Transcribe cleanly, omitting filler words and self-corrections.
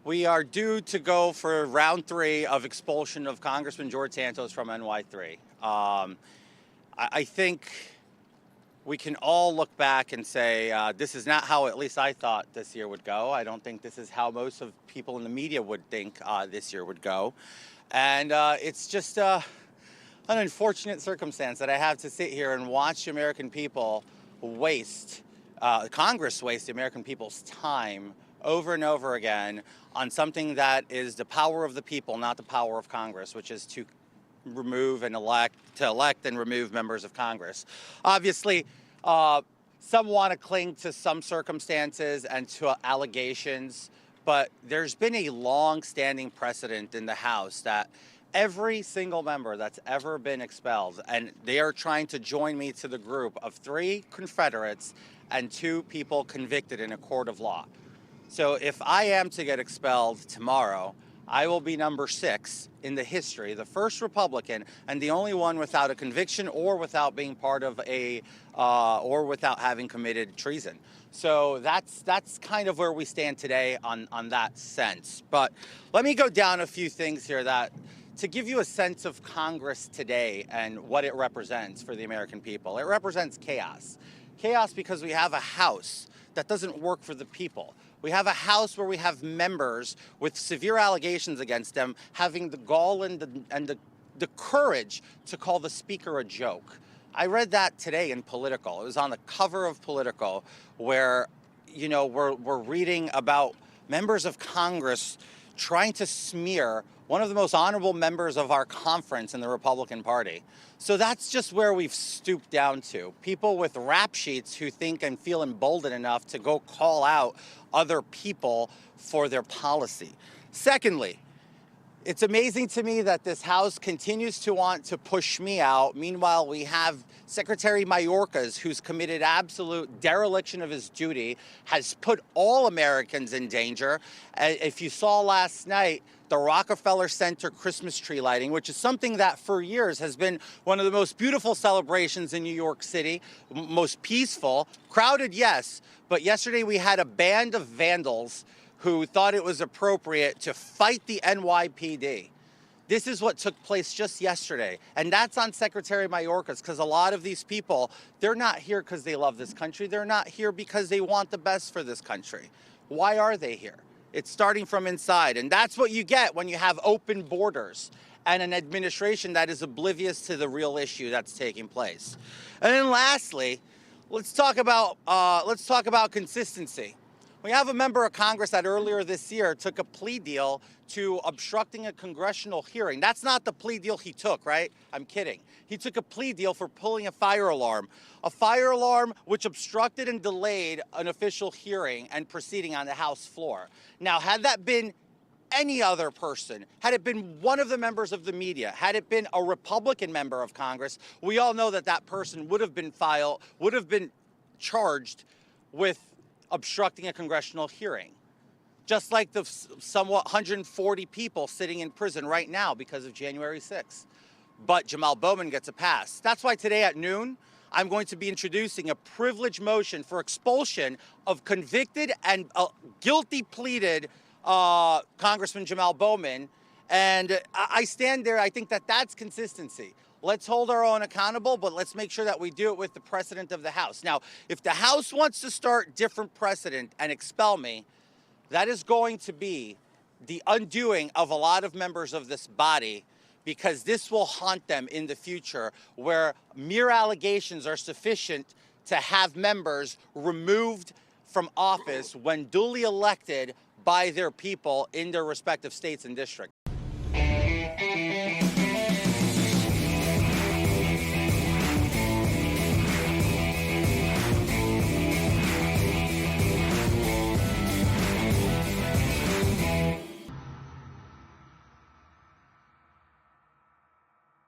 We are due to go for round 3 of expulsion of Congressman George Santos from NY3. I think we can all look back and say this is not how at least I thought this year would go. I don't think this is how most of people in the media would think this year would go. And it's just an unfortunate circumstance that I have to sit here and watch the American people waste, Congress waste the American people's time over and over again on something that is the power of the people, not the power of Congress, which is to remove and elect and remove members of Congress. Obviously, some want to cling to some circumstances and to allegations, but there's been a long-standing precedent in the House that every single member that's ever been expelled, and they are trying to join me to the group of 3 Confederates and 2 people convicted in a court of law. So if I am to get expelled tomorrow, I will be number 6 in the history, the first Republican and the only one without a conviction or without being part of or without having committed treason. So that's kind of where we stand today on that sense. But let me go down a few things here to give you a sense of Congress today and what it represents for the American people. It represents chaos. Chaos because we have a House that doesn't work for the people. We have a House where we have members with severe allegations against them having the gall and the courage to call the Speaker a joke. I read that today in Political. It was on the cover of Political where, you know, we're reading about members of Congress trying to smear one of the most honorable members of our conference in the Republican Party. So that's just where we've stooped down to. People with rap sheets who think and feel emboldened enough to go call out other people for their policy. Secondly, it's amazing to me that this House continues to want to push me out. Meanwhile, we have Secretary Mayorkas, who's committed absolute dereliction of his duty, has put all Americans in danger. If you saw last night, the Rockefeller Center Christmas tree lighting, which is something that for years has been one of the most beautiful celebrations in New York City, most peaceful, crowded, yes, but yesterday we had a band of vandals who thought it was appropriate to fight the NYPD. This is what took place just yesterday. And that's on Secretary Mayorkas, because a lot of these people, they're not here because they love this country. They're not here because they want the best for this country. Why are they here? It's starting from inside. And that's what you get when you have open borders and an administration that is oblivious to the real issue that's taking place. And then lastly, let's talk about consistency. We have a member of Congress that earlier this year took a plea deal to obstructing a congressional hearing. That's not the plea deal he took, right? I'm kidding. He took a plea deal for pulling a fire alarm which obstructed and delayed an official hearing and proceeding on the House floor. Now, had that been any other person, had it been one of the members of the media, had it been a Republican member of Congress, we all know that that person would have been charged with obstructing a congressional hearing, just like the somewhat 140 people sitting in prison right now because of January 6th. But Jamal Bowman gets a pass. That's why today at noon, I'm going to be introducing a privilege motion for expulsion of convicted and guilty pleaded Congressman Jamal Bowman. And I stand there, I think that that's consistency. Let's hold our own accountable, but let's make sure that we do it with the precedent of the House. Now, if the House wants to start different precedent and expel me, that is going to be the undoing of a lot of members of this body, because this will haunt them in the future, where mere allegations are sufficient to have members removed from office when duly elected by their people in their respective states and districts.